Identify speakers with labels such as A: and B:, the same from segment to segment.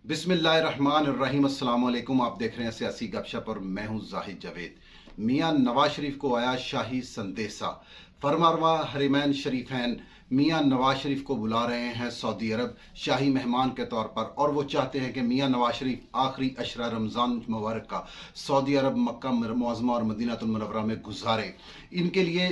A: बिस्मिल्लाहिर्रहमानिर्रहीम। अस्सलाम वालेकुम। आप देख रहे हैं सियासी गपशप और मैं हूं जाहिद जावेद। मियां नवाज शरीफ को आया शाही संदेशा। फरमारवा हरिमैन शरीफैन मियां नवाज शरीफ को बुला रहे हैं सऊदी अरब शाही मेहमान के तौर पर, और वो चाहते हैं कि मियां नवाज शरीफ आखिरी अशरा रमज़ान मुबारक का सऊदी अरब मक्का मुअज़्ज़मा और मदीनातुल मुनव्वरा में गुजारें। इनके लिए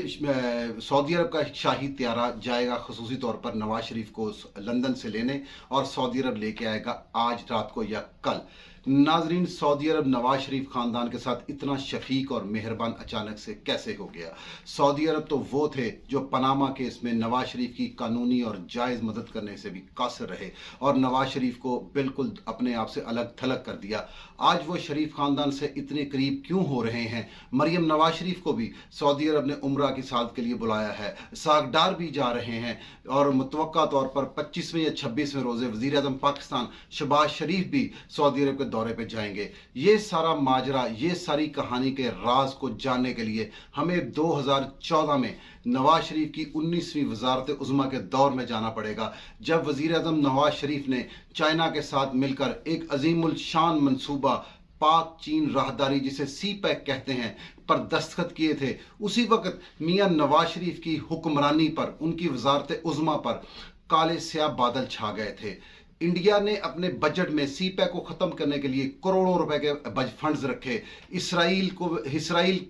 A: सऊदी अरब का शाही त्यारा जाएगा खसूसी तौर पर नवाज शरीफ को लंदन से लेने, और सऊदी अरब लेके आएगा आज रात को या कल। नाजरीन, सऊदी अरब नवाज शरीफ खानदान के साथ इतना शफीक और मेहरबान अचानक से कैसे हो गया? सऊदी अरब तो वो थे जो पनामा केस में नवाज शरीफ की कानूनी और जायज़ मदद करने से भी कासिर रहे और नवाज शरीफ को बिल्कुल अपने आप से अलग थलग कर दिया। आज वो शरीफ खानदान से इतने करीब क्यों हो रहे हैं? मरियम नवाज शरीफ को भी सऊदी अरब ने उम्रा की साद के लिए बुलाया है, सागडार भी जा रहे हैं, और मुतवक्का तौर पर 25वें या 26वें रोज़े वज़ीर आज़म पाकिस्तान शहबाज शरीफ भी सऊदी अरब के दौरे पे जाएंगे। ये सारा माजरा, ये सारी कहानी के राज को जानने के लिए हमें 2014 में नवाज शरीफ की 19वीं वजारत उज़्मा के दौर में जाना पड़ेगा, जब वज़ीर आज़म नवाज शरीफ ने चाइना के साथ मिलकर एक अजीमुल शान मंसूबा पाक चीन राहदारी, जिसे सी पैक कहते हैं, पर दस्तखत किए थे। उसी वक्त मियां नवाज शरीफ की हुक्मरानी पर, उनकी वजारत उज़्मा पर काले स्याह बादल छा गए थे। इंडिया ने अपने बजट में सी पैक को ख़त्म करने के लिए करोड़ों रुपए के फंड्स रखे। इसराइल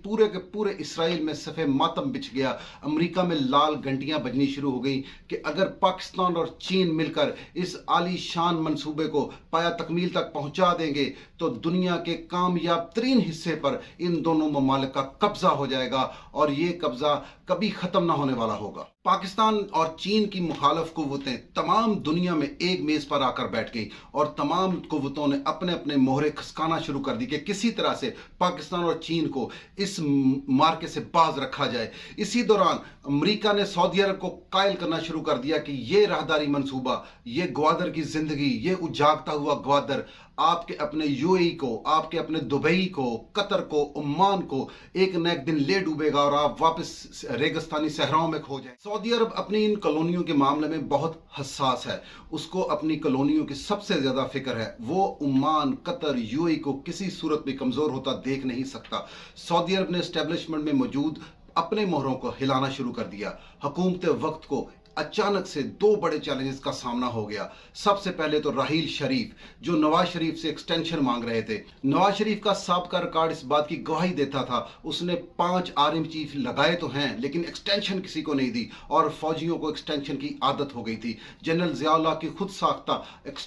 A: पूरे के पूरे इसराइल में सफ़े मातम बिछ गया। अमेरिका में लाल घंटियां बजनी शुरू हो गई कि अगर पाकिस्तान और चीन मिलकर इस आलीशान मंसूबे को पाया तकमील तक पहुंचा देंगे तो दुनिया के कामयाब तरीन हिस्से पर इन दोनों ममालिक का कब्जा हो जाएगा, और ये कब्जा कभी ख़त्म ना होने वाला होगा। पाकिस्तान और चीन की मुखालफ कुव्वतें तमाम दुनिया में एक मेज़ पर आकर बैठ गई, और तमाम कुव्वतों ने अपने अपने मोहरे खसकाना शुरू कर दी कि किसी तरह से पाकिस्तान और चीन को इस मार्के से बाज रखा जाए। इसी दौरान अमेरिका ने सऊदी अरब को कायल करना शुरू कर दिया कि ये राहदारी मंसूबा, ये ग्वादर की जिंदगी, ये उजागता हुआ ग्वादर आपके अपने यूएई को, आपके अपने दुबई को, कतर को, ओमान को एक न एक दिन ले डूबेगा और आप वापस रेगिस्तानी सहराओं में खो जाए। सऊदी अरब अपनी इन कॉलोनियों के मामले में बहुत हसास है। उसको अपनी कॉलोनियों की सबसे ज्यादा फिक्र है। वो ओमान, कतर, यूएई को किसी सूरत में कमजोर होता देख नहीं सकता। सऊदी अरब ने एस्टेब्लिशमेंट में मौजूद अपने मोहरों को हिलाना शुरू कर दिया। हुकूमत वक्त को अचानक से दो बड़े चैलेंजेस का सामना हो गया। सबसे पहले तो राहील शरीफ, जो नवाज शरीफ से एक्सटेंशन मांग रहे थे। नवाज शरीफ का साबका रिकॉर्ड इस बात की गवाही देता था, उसने 5 आर्मी चीफ लगाए तो हैं लेकिन एक्सटेंशन किसी को नहीं दी, और फौजियों को एक्सटेंशन की आदत हो गई थी। जनरल ज़ियाउल्लाह की खुद साख्ता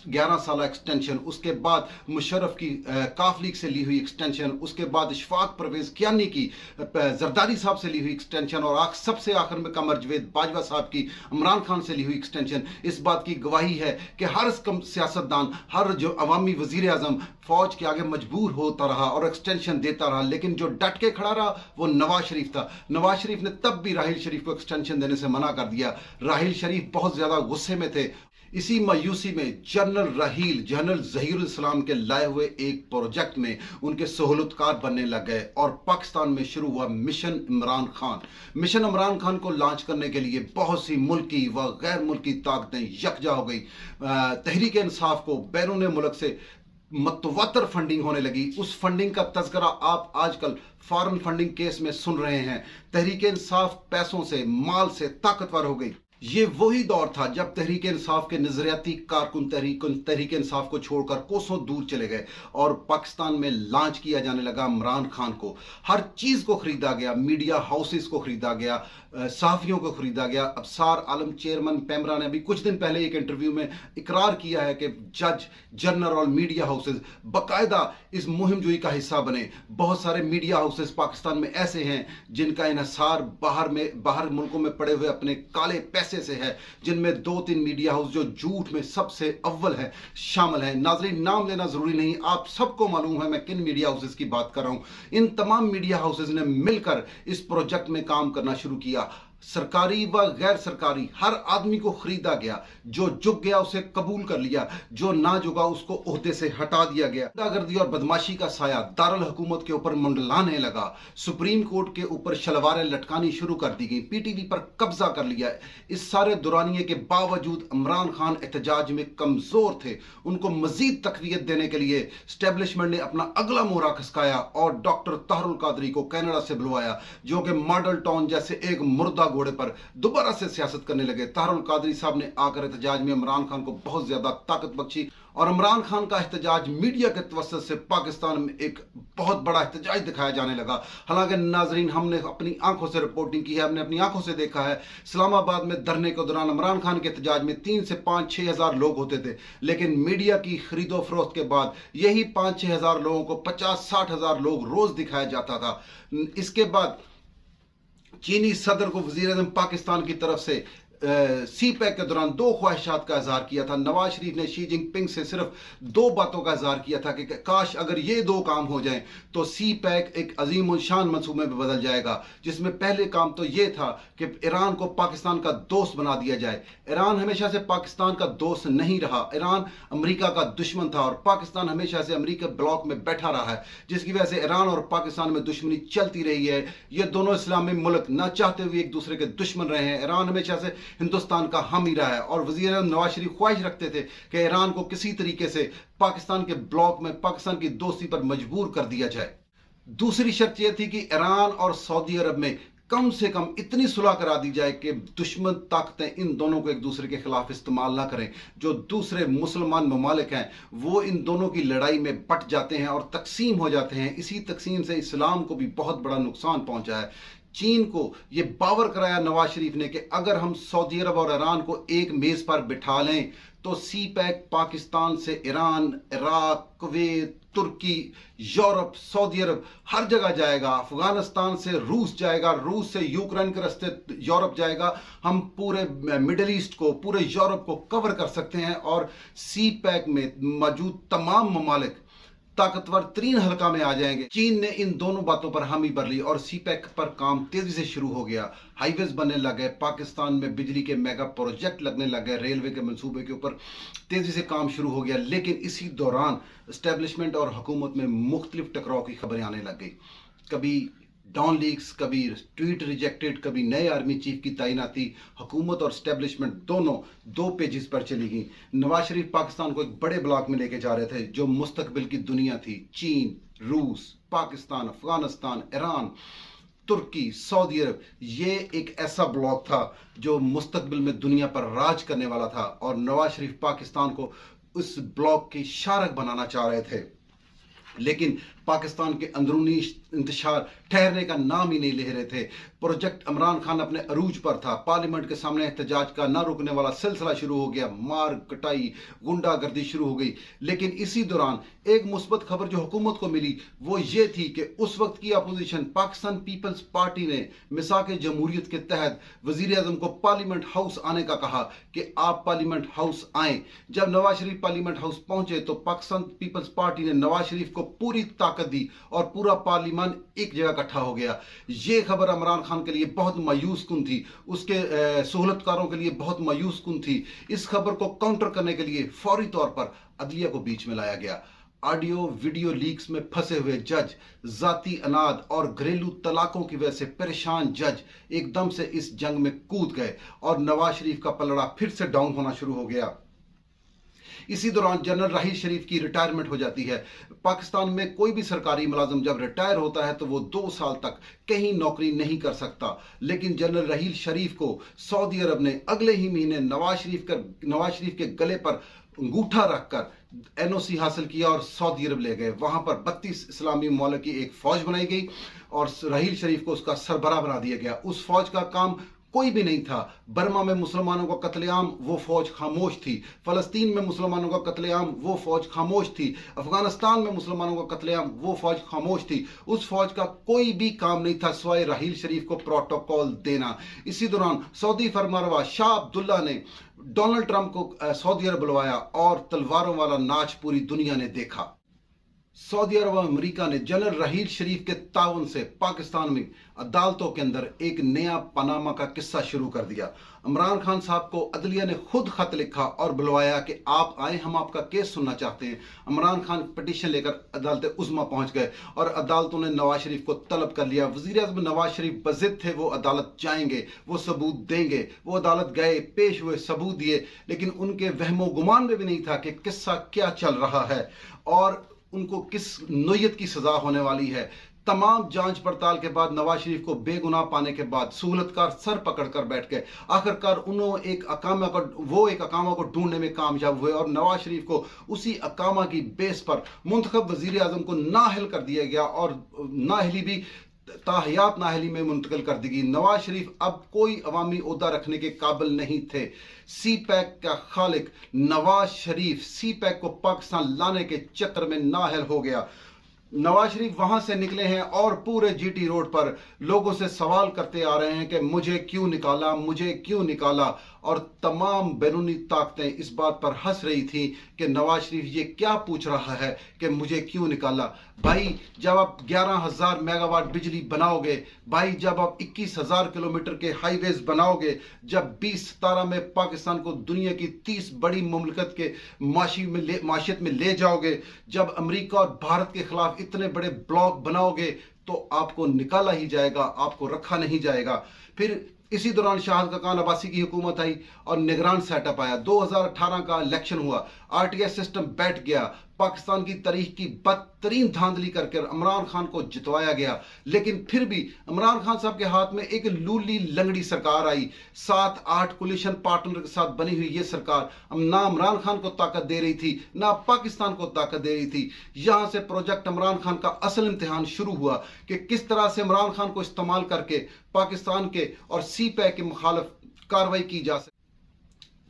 A: 11 साल एक्सटेंशन, उसके बाद मुशर्रफ की काफ लीग से ली हुई एक्सटेंशन, उसके बाद इशफाक परवेज कियानी की जरदारी साहब से ली हुई एक्सटेंशन, और सबसे आखिर में कमर जवेद बाजवा साहब की इमरान खान से ली हुई एक्सटेंशन इस बात की गवाही है कि हर सियासतदान, हर जो अवामी वजीर आजम फौज के आगे मजबूर होता रहा और एक्सटेंशन देता रहा, लेकिन जो डट के खड़ा रहा वो नवाज शरीफ था। नवाज शरीफ ने तब भी राहील शरीफ को एक्सटेंशन देने से मना कर दिया। राहील शरीफ बहुत ज्यादा गुस्से में थे। इसी मायूसी में जनरल ज़हीरुल इस्लाम के लाए हुए एक प्रोजेक्ट में उनके सहूलतकार बनने लग गए, और पाकिस्तान में शुरू हुआ मिशन इमरान खान। मिशन इमरान खान को लॉन्च करने के लिए बहुत सी मुल्की व गैर मुल्की ताकतें यकजा हो गई। तहरीक इंसाफ को बैरून मुल्क से मतवातर फंडिंग होने लगी। उस फंडिंग का तज़किरा आप आजकल फॉरेन फंडिंग केस में सुन रहे हैं। तहरीक इंसाफ पैसों से, माल से ताकतवर हो गई। ये वही दौर था जब तहरीक इंसाफ के नजरियाती कारकुन तहरीक इंसाफ को छोड़कर कोसों दूर चले गए, और पाकिस्तान में लॉन्च किया जाने लगा इमरान खान को। हर चीज को खरीदा गया, मीडिया हाउसेस को खरीदा गया, सहाफियों को खरीदा गया। अबसार आलम चेयरमैन पैमरा ने अभी कुछ दिन पहले एक इंटरव्यू में इकरार किया है कि जज, जनरल और मीडिया हाउसेस बाकायदा इस मुहिम जोई का हिस्सा बने। बहुत सारे मीडिया हाउसेस पाकिस्तान में ऐसे हैं जिनका इन्हिसार बाहर मुल्कों में पड़े हुए अपने काले पैसे से है, जिनमें 2-3 मीडिया हाउस जो झूठ में सबसे अव्वल है शामिल है। नाजरीन, नाम लेना जरूरी नहीं, आप सबको मालूम है मैं किन मीडिया हाउसेस की बात कर रहा हूं। इन तमाम मीडिया हाउसेस ने मिलकर इस प्रोजेक्ट में काम करना शुरू किया। सरकारी व गैर सरकारी हर आदमी को खरीदा गया। जो झुक गया उसे कबूल कर लिया, जो ना झुका उसको ओहदे से हटा दिया गया। गुंडागर्दी और बदमाशी का साया दारुल हुकूमत के ऊपर मंडलाने लगा। सुप्रीम कोर्ट के ऊपर शलवारें लटकानी शुरू कर दी गई। पीटीवी पर कब्जा कर लिया। इस सारे दुरानिये के बावजूद इमरान खान एहतजाज में कमजोर थे। उनको मजीद तकवीत देने के लिए स्टैब्लिशमेंट ने अपना अगला मोहरा खसकाया और डॉक्टर तारुल कादरी को कनाडा से बुलवाया, जो कि मॉडल टाउन जैसे एक मुर्दा घोड़े पर दोबारा से सियासत करने लगे। तारुल कादरी साहब ने आकर एहतजाज में इमरान खान को बहुत ज्यादा ताकत बख्शी और इमरान खान का एहतजाज मीडिया के तवस्सुत से पाकिस्तान में एक बहुत बड़ा एहतजाज दिखाया जाने लगा। हालांकि नाजरीन, हमने अपनी आंखों से रिपोर्टिंग की है, हमने अपनी आंखों से देखा है। इस्लामाबाद में धरने के दौरान इमरान खान के एहतजाज में 3 से 5-6 हजार लोग होते थे, लेकिन मीडिया की खरीदो फरोख्त के बाद यही 5-6 हजार लोगों को 50-60 हजार लोग रोज दिखाया जाता था। इसके बाद चीनी सदर को वजीर आज़म पाकिस्तान की तरफ से सी पैक के दौरान 2 ख्वाहिशात का इजहार किया था। नवाज शरीफ ने शी जिनपिंग से सिर्फ 2 बातों का इजहार किया था कि काश अगर ये 2 काम हो जाएं तो सी पैक एक अजीम उल शान मंसूबे में बदल जाएगा, जिसमें पहले काम तो ये था कि ईरान को पाकिस्तान का दोस्त बना दिया जाए। ईरान हमेशा से पाकिस्तान का दोस्त नहीं रहा, ईरान अमेरिका का दुश्मन था और पाकिस्तान हमेशा से अमेरिका ब्लॉक में बैठा रहा है, जिसकी वजह से ईरान और पाकिस्तान में दुश्मनी चलती रही है। ये दोनों इस्लामी मुल्क ना चाहते हुए एक दूसरे के दुश्मन रहे हैं। ईरान हमेशा से हिंदुस्तान का हामी रहा है और वजीर आज़म नवाज शरीफ ख्वाहिश रखते थे कि ईरान को किसी तरीके से पाकिस्तान के ब्लॉक में पाकिस्तान की दोस्ती पर मजबूर कर दिया जाए। दूसरी शर्त यह थी कि ईरान और सऊदी अरब में कम से कम इतनी सुलह करा दी जाए कि दुश्मन ताकतें इन दोनों को एक दूसरे के खिलाफ इस्तेमाल ना करें। जो दूसरे मुसलमान ममालिक हैं वो इन दोनों की लड़ाई में बट जाते हैं और तकसीम हो जाते हैं। इसी तकसीम से इस्लाम को भी बहुत बड़ा नुकसान पहुंचा है। चीन को यह बावर कराया नवाज शरीफ ने कि अगर हम सऊदी अरब और ईरान को एक मेज पर बिठा लें तो सी पैक पाकिस्तान से ईरान, इराक, कुवैत, तुर्की, यूरोप, सऊदी अरब हर जगह जाएगा। अफगानिस्तान से रूस जाएगा, रूस से यूक्रेन के रास्ते यूरोप जाएगा। हम पूरे मिडिल ईस्ट को, पूरे यूरोप को कवर कर सकते हैं और सी पैक में मौजूद तमाम ममालिक ताकतवर 3 हल्का में आ जाएंगे। चीन ने इन दोनों बातों पर हामी भर ली और सी पैक पर काम तेजी से शुरू हो गया। हाईवेज बनने लग गए, पाकिस्तान में बिजली के मेगा प्रोजेक्ट लगने लग गए, रेलवे के मंसूबे के ऊपर तेजी से काम शुरू हो गया। लेकिन इसी दौरान एस्टेब्लिशमेंट और हुकूमत में मुख्तलिफ टकराव की खबरें आने लग गई। कभी डॉन लीक्स, कभी ट्वीट रिजेक्टेड, कभी नए आर्मी चीफ की तैनाती। हुकूमत और स्टैब्लिशमेंट दोनों 2 पेजेस पर चली गई। नवाज शरीफ पाकिस्तान को एक बड़े ब्लॉक में लेके जा रहे थे जो मुस्तकबिल की दुनिया थी। चीन, रूस, पाकिस्तान, अफगानिस्तान, ईरान, तुर्की, सऊदी अरब, ये एक ऐसा ब्लॉक था जो मुस्तकबिल में दुनिया पर राज करने वाला था और नवाज शरीफ पाकिस्तान को उस ब्लॉक की शारक बनाना चाह रहे थे। लेकिन पाकिस्तान के अंदरूनी इंतशार ठहरने का नाम ही नहीं ले रहे थे। प्रोजेक्ट इमरान खान अपने अरूज पर था। पार्लियामेंट के सामने एहतजाज का ना रुकने वाला सिलसिला शुरू हो गया। मार कटाई, गुंडागर्दी शुरू हो गई। लेकिन इसी दौरान एक मुस्बत खबर जो हुकूमत को मिली वो ये थी कि उस वक्त की अपोजिशन पाकिस्तान पीपल्स पार्टी ने मिसाक जमहूरियत के तहत वजीर आजम को पार्लियामेंट हाउस आने का कहा कि आप पार्लियामेंट हाउस आए। जब नवाज शरीफ पार्लियामेंट हाउस पहुंचे तो पाकिस्तान पीपल्स पार्टी ने नवाज शरीफ को पूरी ताकत दी और पूरा पार्लियामान एक जगह इकट्ठा हो गया। ये खबर इमरान खान के लिए बहुत मायूस कुन थी, उसके सहूलतकारों के लिए बहुत मायूस कुन थी। इस खबर को काउंटर करने के लिए फौरी तौर पर अदलिया को बीच में लाया गया। ऑडियो वीडियो लीक्स में फंसे हुए जज, जाती अनाद और घरेलू तलाकों की वजह से परेशान जज एकदम से इस जंग में कूद गए और नवाज शरीफ का पलड़ा फिर से डाउन होना शुरू हो गया। इसी दौरान जनरल राहील शरीफ की रिटायरमेंट हो जाती है। पाकिस्तान में कोई भी सरकारी मुलाजिम जब रिटायर होता है तो वो 2 साल तक कहीं नौकरी नहीं कर सकता। लेकिन जनरल राहील शरीफ को सऊदी अरब ने अगले ही महीने नवाज शरीफ के गले पर अंगूठा रखकर एनओसी हासिल किया और सऊदी अरब ले गए। वहां पर 32 इस्लामी ममालिक की एक फौज बनाई गई और राहील शरीफ को उसका सरबराह बना दिया गया। उस फौज का काम कोई भी नहीं था। बर्मा में मुसलमानों का कत्लेआम, वो फौज खामोश थी। फलस्तीन में मुसलमानों का कत्लेआम, वो फौज खामोश थी। अफगानिस्तान में मुसलमानों का कत्लेआम, वो फौज खामोश थी। उस फौज का कोई भी काम नहीं था सिवाय राहील शरीफ को प्रोटोकॉल देना। इसी दौरान सऊदी फरमारवा शाह अब्दुल्ला ने डोनाल्ड ट्रंप को सऊदी अरब बुलवाया और तलवारों वाला नाच पूरी दुनिया ने देखा। सऊदी अरब और अमेरिका ने जनरल रहील शरीफ के ताउन से पाकिस्तान में अदालतों के अंदर एक नया पनामा का किस्सा शुरू कर दिया। इमरान खान साहब को अदलिया ने खुद खत लिखा और बुलवाया कि आप आए, हम आपका केस सुनना चाहते हैं। इमरान खान पिटीशन लेकर अदालत उज़्मा पहुंच गए और अदालतों ने नवाज शरीफ को तलब कर लिया। वज़ीर आज़म नवाज शरीफ बज़िद थे, वो अदालत जाएंगे, वो सबूत देंगे। वो अदालत गए, पेश हुए, सबूत दिए, लेकिन उनके वहमो गुमान में भी नहीं था कि किस्सा क्या चल रहा है और उनको किस नोयत की सजा होने वाली है। तमाम जांच पड़ताल के बाद नवाज शरीफ को बेगुनाह पाने के बाद सहूलतकार सर पकड़कर बैठ गए। आखिरकार उन्होंने एक अकामा को ढूंढने में कामयाब हुए और नवाज शरीफ को उसी अकामा की बेस पर मुंतखब वजीर आजम को नाअहल कर दिया गया और नाअहली भी ताहयात नाअहली में मुंतकिल कर दी गई। नवाज शरीफ अब कोई अवामी ओहदा रखने के काबिल नहीं थे। सी पैक का खालिक नवाज शरीफ सी पैक को पाकिस्तान लाने के चक्कर में नाअहल हो गया। नवाज शरीफ वहां से निकले हैं और पूरे जीटी रोड पर लोगों से सवाल करते आ रहे हैं कि मुझे क्यों निकाला, मुझे क्यों निकाला। और तमाम बैरूनी ताकतें इस बात पर हंस रही थी कि नवाज शरीफ ये क्या पूछ रहा है कि मुझे क्यों निकाला। भाई जब आप 11,000 मेगावाट बिजली बनाओगे, भाई जब आप 21,000 किलोमीटर के हाईवेज बनाओगे, जब 2017 में पाकिस्तान को दुनिया की 30 बड़ी मुमलिकत के माशियत में ले जाओगे, जब अमेरिका और भारत के खिलाफ इतने बड़े ब्लॉक बनाओगे, तो आपको निकाला ही जाएगा, आपको रखा नहीं जाएगा। फिर इसी दौरान शाहिद खान अब्बासी की हुकूमत आई और निगरान सेटअप आया। 2018 का इलेक्शन हुआ, आरटीएस सिस्टम बैठ गया, पाकिस्तान की तारीख की बदतरीन धांधली करके इमरान खान को जितवाया गया। लेकिन फिर भी इमरान खान साहब के हाथ में एक लूली लंगड़ी सरकार आई। 7-8 कोलिशन पार्टनर के साथ बनी हुई ये सरकार ना इमरान खान को ताकत दे रही थी, ना पाकिस्तान को ताकत दे रही थी। यहां से प्रोजेक्ट इमरान खान का असल इम्तिहान शुरू हुआ कि किस तरह से इमरान खान को इस्तेमाल करके पाकिस्तान के और सी पैक के मुखालिफ कार्रवाई की जा सके।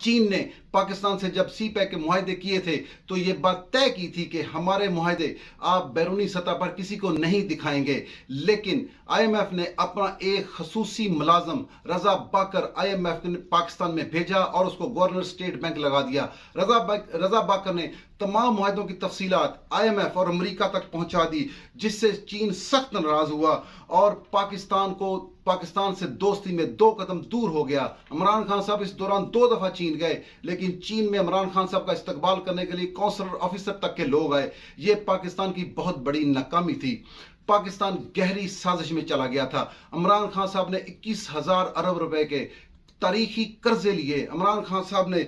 A: चीन ने पाकिस्तान से जब सी पैक के मुआहदे किए थे तो यह बात तय की थी कि हमारे मुआहदे आप बैरूनी सतह पर किसी को नहीं दिखाएंगे। लेकिन IMF ने अपना एक खसूसी मुलाजम रजा बाकर IMF ने पाकिस्तान में भेजा और उसको गवर्नर स्टेट बैंक लगा दिया। रजा बाकर ने तमाम मुआहदों की तफसीलात IMF और अमेरिका तक पहुंचा दी, जिससे चीन सख्त नाराज हुआ और पाकिस्तान से दोस्ती में 2 कदम दूर हो गया। इमरान खान साहब इस दौरान 2 दफा चीन गए, लेकिन चीन में इमरान खान साहब का इस्तकबाल करने के लिए कौंसलर ऑफिसर तक के लोग आए। ये पाकिस्तान की बहुत बड़ी नाकामी थी। पाकिस्तान गहरी साजिश में चला गया था। इमरान खान साहब ने 21,000 अरब रुपए के तारीखी कर्जे लिए। इमरान खान साहब ने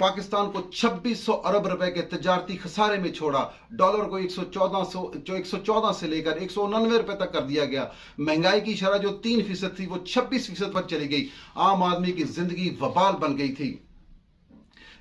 A: पाकिस्तान को 2600 अरब रुपए के तजारती खसारे में छोड़ा। डॉलर को 114 से लेकर 199 रुपए तक कर दिया गया। महंगाई की शरह जो 3% थी वो 26% पर चली गई। आम आदमी की जिंदगी वबाल बन गई थी।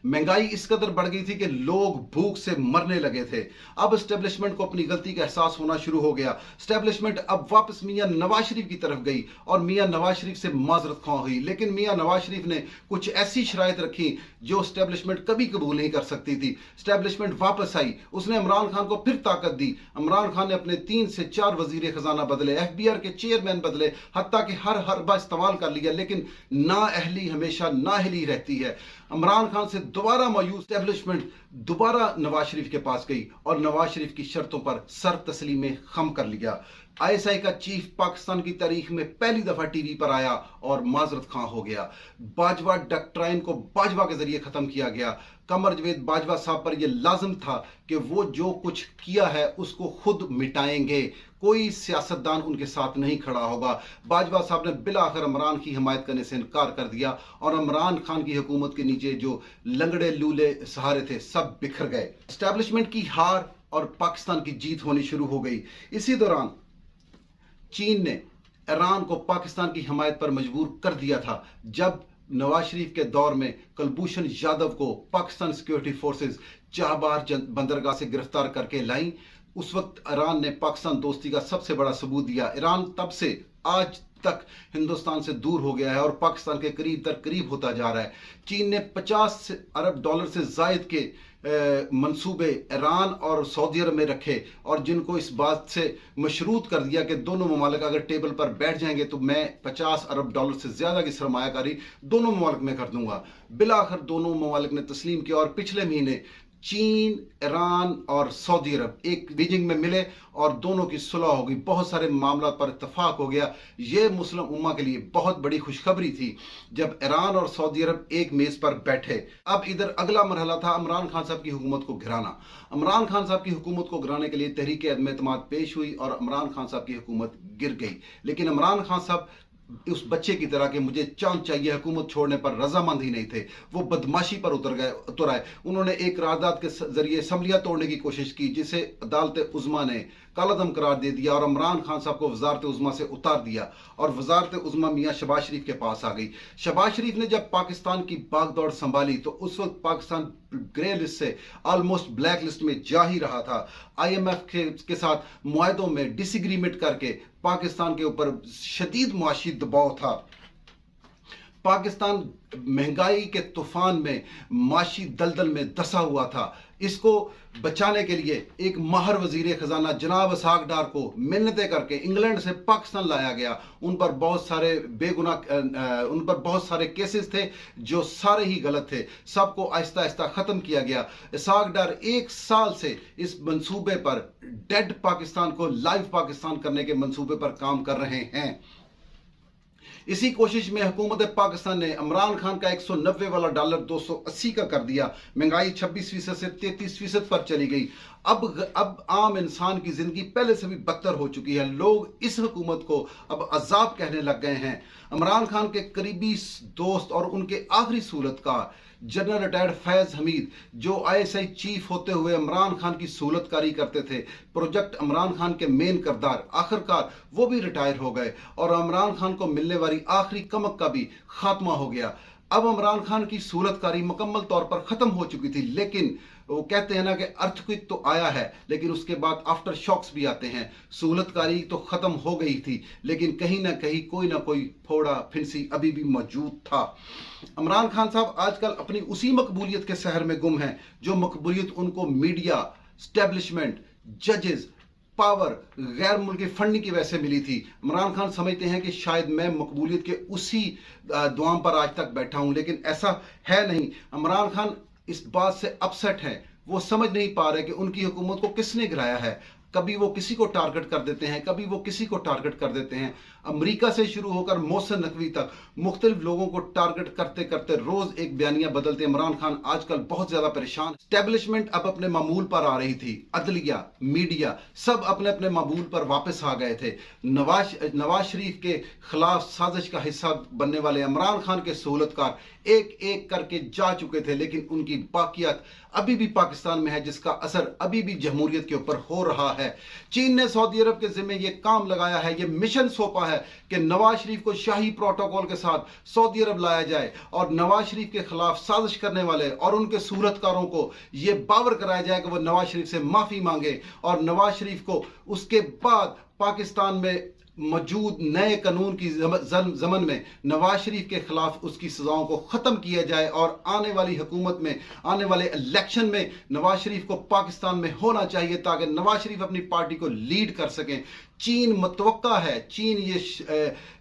A: महंगाई इस कदर बढ़ गई थी कि लोग भूख से मरने लगे थे। अब एस्टेब्लिशमेंट को अपनी गलती का एहसास होना शुरू हो गया। एस्टेब्लिशमेंट अब वापस मियां नवाज शरीफ की तरफ गई और मियां नवाज शरीफ से माजरत ख्वाह हुई। लेकिन मियां नवाज शरीफ ने कुछ ऐसी शराइत रखी जो एस्टेब्लिशमेंट कभी कबूल नहीं कर सकती थी। एस्टेब्लिशमेंट वापस आई, उसने इमरान खान को फिर ताकत दी। इमरान खान ने अपने 3 से 4 वजीर खजाना बदले, FBR के चेयरमैन बदले, हत्ता कि हर हरबा इस्तेमाल कर लिया। लेकिन नाअहली हमेशा नाअहली रहती है। इमरान खान से दोबारा मायूस एस्टेब्लिशमेंट दोबारा नवाज शरीफ के पास गई और नवाज शरीफ की शर्तों पर सर तस्लीम खम कर लिया। ISI का चीफ पाकिस्तान की तारीख में पहली दफा टीवी पर आया और माजरत खां हो गया। बाजवा डॉक्ट्राइन को बाजवा के जरिए खत्म किया गया। कमर जवेद बाजवा साहब पर यह लाजिम था कि वो जो कुछ किया है उसको खुद मिटाएंगे, कोई सियासतदान उनके साथ नहीं खड़ा होगा। बाजवा साहब ने बिलाखिर इमरान की हिमायत करने से इनकार कर दिया और इमरान खान की हुकूमत के नीचे जो लंगड़े लूले सहारे थे सब बिखर गए। एस्टेब्लिशमेंट की हार और पाकिस्तान की जीत होनी शुरू हो गई। इसी दौरान चीन ने ईरान को पाकिस्तान की हिमायत पर मजबूर कर दिया था। जब नवाज शरीफ के दौर में कुलभूषण यादव को पाकिस्तान सिक्योरिटी फोर्सेस चाबहार बंदरगाह से गिरफ्तार करके लाई, उस वक्त ईरान ने पाकिस्तान दोस्ती का सबसे बड़ा सबूत दिया। ईरान तब से आज तक हिंदुस्तान से दूर हो गया है और पाकिस्तान के करीब तर करीब होता जा रहा है। चीन ने 50 अरब डॉलर से जायद के मंसूबे ईरान और सऊदी अरब में रखे और जिनको इस बात से मशरूत कर दिया कि दोनों ममालिक अगर टेबल पर बैठ जाएंगे तो मैं 50 अरब डॉलर से ज्यादा की सरमायाकारी दोनों ममालिक में कर दूंगा। बिलाखिर दोनों ममालिक ने तस्लीम किया और पिछले महीने चीन, ईरान और सऊदी अरब एक बीजिंग में मिले और दोनों की सुलह हो गई, बहुत सारे मामला पर इत्तेफाक हो गया। ये मुस्लिम उम्मा के लिए बहुत बड़ी खुशखबरी थी जब ईरान और सऊदी अरब एक मेज पर बैठे। अब इधर अगला मरहला था इमरान खान साहब की हुकूमत को गिराना। इमरान खान साहब की हुकूमत को गिराने के लिए तहरीक अदम एतमाद पेश हुई और इमरान खान साहब की हुकूमत गिर गई। लेकिन इमरान खान साहब उस बच्चे की तरह के मुझे चांद चाहिए हुकूमत छोड़ने पर रजामंद ही नहीं थे। वो बदमाशी पर उतर आए। उन्होंने एक करारदाद के जरिए असम्बलियां तोड़ने की कोशिश की जिसे अदालत उज़्मा ने कालादम करार दे दिया और इमरान खान साहब को वजारत उज़्मा से उतार दिया और वजारत उज़्मा मियाँ शहबाज शरीफ के पास आ गई। शहबाज शरीफ ने जब पाकिस्तान की बागदौड़ संभाली तो उस वक्त पाकिस्तान ग्रे लिस्ट से ऑलमोस्ट ब्लैक लिस्ट में जा ही रहा था। IMF के साथ मुआहदों में डिसएग्रीमेंट करके पाकिस्तान के ऊपर शदीद मुआशी दबाव था। पाकिस्तान महंगाई के तूफान में माशी दलदल में दसा हुआ था। इसको बचाने के लिए एक माहर वजीर खजाना जनाब इसहाक डार को मिन्नतें करके इंग्लैंड से पाकिस्तान लाया गया। उन पर बहुत सारे केसेस थे जो सारे ही गलत थे। सबको आहिस्ता आहिस्ता खत्म किया गया। इसहाक डार 1 साल से इस मंसूबे पर डेड पाकिस्तान को लाइव पाकिस्तान करने के मंसूबे पर काम कर रहे हैं। इसी कोशिश में हुकूमत पाकिस्तान ने इमरान खान का 190 वाला डॉलर 280 का कर दिया। महंगाई 26% से 33% पर चली गई। अब आम इंसान की जिंदगी पहले से भी बदतर हो चुकी है। लोग इस हुकूमत को अब अजाब कहने लग गए हैं। इमरान खान के करीबी दोस्त और उनके आखिरी सूरतकार जनरल रिटायर्ड फैज हमीद, जो ISI चीफ होते हुए इमरान खान की सहूलतकारी करते थे, प्रोजेक्ट इमरान खान के मेन किरदार, आखिरकार वो भी रिटायर हो गए और इमरान खान को मिलने वाली आखिरी कमक का भी खात्मा हो गया। अब इमरान खान की सहूलतकारी मुकम्मल तौर पर खत्म हो चुकी थी। लेकिन वो कहते हैं ना कि अर्थक्वेक तो आया है लेकिन उसके बाद आफ्टर शॉक्स भी आते हैं। सहूलतकारी तो खत्म हो गई थी लेकिन कहीं ना कहीं कोई ना कोई फोड़ा फिंसी अभी भी मौजूद था। इमरान खान साहब आजकल अपनी उसी मकबूलियत के शहर में गुम हैं जो मकबूलियत उनको मीडिया, स्टैब्लिशमेंट, जजेस, पावर, गैर मुल्की फंडिंग की वजह से मिली थी। इमरान खान समझते हैं कि शायद मैं मकबूलियत के उसी दुआम पर आज तक बैठा हूं, लेकिन ऐसा है नहीं। इमरान खान इस बात से अपसेट हैं। वो समझ नहीं पा रहे कि उनकी हुकूमत को किसने गिराया है। कभी वो किसी को टारगेट कर देते हैं, कभी वो किसी को टारगेट कर देते हैं। अमेरिका से शुरू होकर मोहसिन नकवी तक मुख्तलिफ लोगों को टारगेट करते करते रोज एक बयानिया बदलते। इमरान खान आजकल बहुत ज्यादा परेशान। स्टैब्लिशमेंट अब अपने मामूल पर आ रही थी। अदलिया, मीडिया सब अपने अपने मामूल पर वापस आ गए थे। नवाज शरीफ के खिलाफ साजिश का हिस्सा बनने वाले इमरान खान के सहूलतकार एक एक करके जा चुके थे, लेकिन उनकी बाकियात अभी भी पाकिस्तान में है जिसका असर अभी भी जमहूरियत के ऊपर हो रहा है। चीन ने सऊदी अरब के जिम्मे ये काम लगाया है, ये मिशन सौंपा है कि नवाज शरीफ को शाही प्रोटोकॉल के साथ सऊदी अरब लाया जाए और नवाज शरीफ के खिलाफ साजिश करने वाले और उनके सूरतकारों को यह बावर कराया जाए कि वो नवाज शरीफ से माफी मांगे और नवाज शरीफ को उसके बाद पाकिस्तान में मौजूद नए कानून की जमन में नवाज शरीफ के खिलाफ उसकी सजाओं को खत्म किया जाए और आने वाली हुकूमत में, आने वाले इलेक्शन में नवाज शरीफ को पाकिस्तान में होना चाहिए ताकि नवाज शरीफ अपनी पार्टी को लीड कर सकें। चीन मुतवक्का है, चीन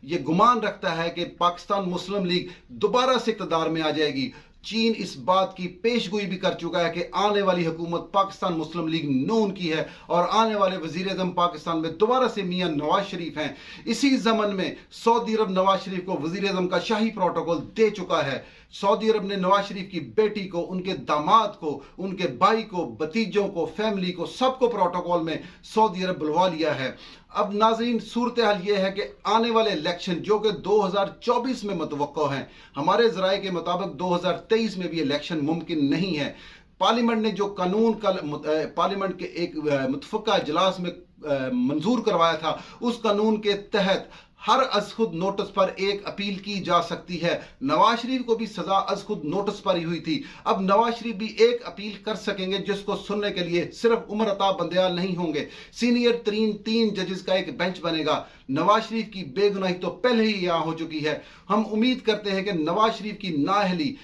A: ये गुमान रखता है कि पाकिस्तान मुस्लिम लीग दोबारा से इक़्तिदार में आ जाएगी। चीन इस बात की पेशगोई भी कर चुका है कि आने वाली हुकूमत पाकिस्तान मुस्लिम लीग नून की है और आने वाले वजीर आज़म पाकिस्तान में दोबारा से मियां नवाज शरीफ हैं। इसी जमन में सऊदी अरब नवाज शरीफ को वजीर आज़म का शाही प्रोटोकॉल दे चुका है। सऊदी अरब ने नवाज शरीफ की बेटी को, उनके दामाद को, उनके भाई को, भतीजों को, फैमिली को, सबको प्रोटोकॉल में सऊदी अरब बुलवा लिया है। अब नाज़रीन, सूरत हाल यह है कि आने वाले इलेक्शन जो कि 2024 में मुतवक्को हैं, हमारे ज़राए के मुताबिक 2023 में भी इलेक्शन मुमकिन नहीं है। पार्लियामेंट ने जो कानून कल पार्लियामेंट के एक मुतफ़क्का इजलास में मंजूर करवाया था, उस कानून के तहत हर अज़ खुद नोटिस पर एक अपील की जा सकती है। नवाज शरीफ को भी सजा अज़ खुद नोटिस पर ही हुई थी। अब नवाज शरीफ भी एक अपील कर सकेंगे जिसको सुनने के लिए सिर्फ उमर अताब बंदयाल नहीं होंगे, सीनियर तरीन 3 जजेस का एक बेंच बनेगा। नवाज शरीफ की बेगुनाही तो पहले ही यहाँ हो चुकी है। हम उम्मीद करते हैं कि नवाज शरीफ की नाअहली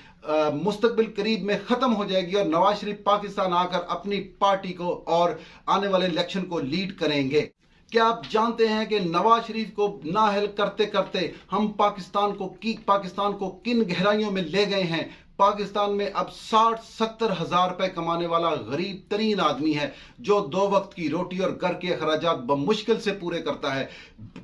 A: मुस्तकबिल करीब में खत्म हो जाएगी और नवाज शरीफ पाकिस्तान आकर अपनी पार्टी को और आने वाले इलेक्शन को लीड करेंगे। क्या आप जानते हैं कि नवाज शरीफ को नाअहल करते करते हम पाकिस्तान को किन गहराइयों में ले गए हैं। पाकिस्तान में अब 60-70 हजार रुपए कमाने वाला गरीब तरीन आदमी है जो 2 वक्त की रोटी और घर के अखराजात बमुश्किल से पूरे करता है।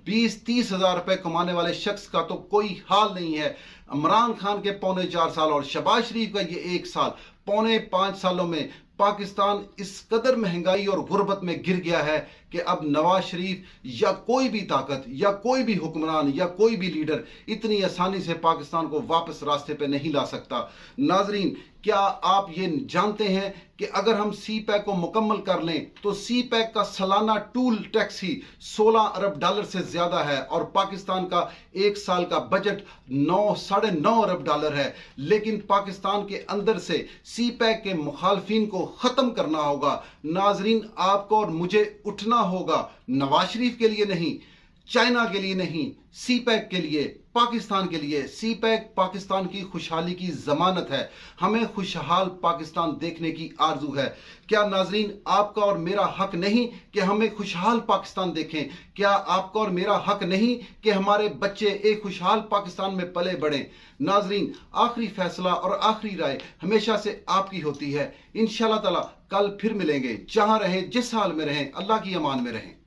A: 20-30 हजार रुपए कमाने वाले शख्स का तो कोई हाल नहीं है। इमरान खान के 4.25 साल और शहबाज शरीफ का ये 1 साल, 4.25 सालों में पाकिस्तान इस कदर महंगाई और गुर्बत में गिर गया है कि अब नवाज शरीफ या कोई भी ताकत या कोई भी हुक्मरान या कोई भी लीडर इतनी आसानी से पाकिस्तान को वापस रास्ते पे नहीं ला सकता। नाजरीन, क्या आप ये जानते हैं कि अगर हम सी पैक को मुकम्मल कर लें तो सी पैक का सालाना टूल टैक्स ही 16 अरब डॉलर से ज्यादा है और पाकिस्तान का 1 साल का बजट 9-9.5 अरब डॉलर है। लेकिन पाकिस्तान के अंदर से सी पैक के मुखालफिन को खत्म करना होगा। नाजरीन, आपको और मुझे उठना होगा, नवाज शरीफ के लिए नहीं, चाइना के लिए नहीं, सी पैक के लिए, पाकिस्तान के लिए। सी पैक पाकिस्तान की खुशहाली की जमानत है। हमें खुशहाल पाकिस्तान देखने की आरजू है। क्या नाजरीन, आपका और मेरा हक नहीं कि हमें खुशहाल पाकिस्तान देखें? क्या आपका और मेरा हक नहीं कि हमारे बच्चे एक खुशहाल पाकिस्तान में पले बढ़ें? नाजरीन, आखिरी फैसला और आखिरी राय हमेशा से आपकी होती है। इंशाल्लाह ताला कल फिर मिलेंगे। जहां रहें, जिस हाल में रहें, अल्लाह की अमान में रहें।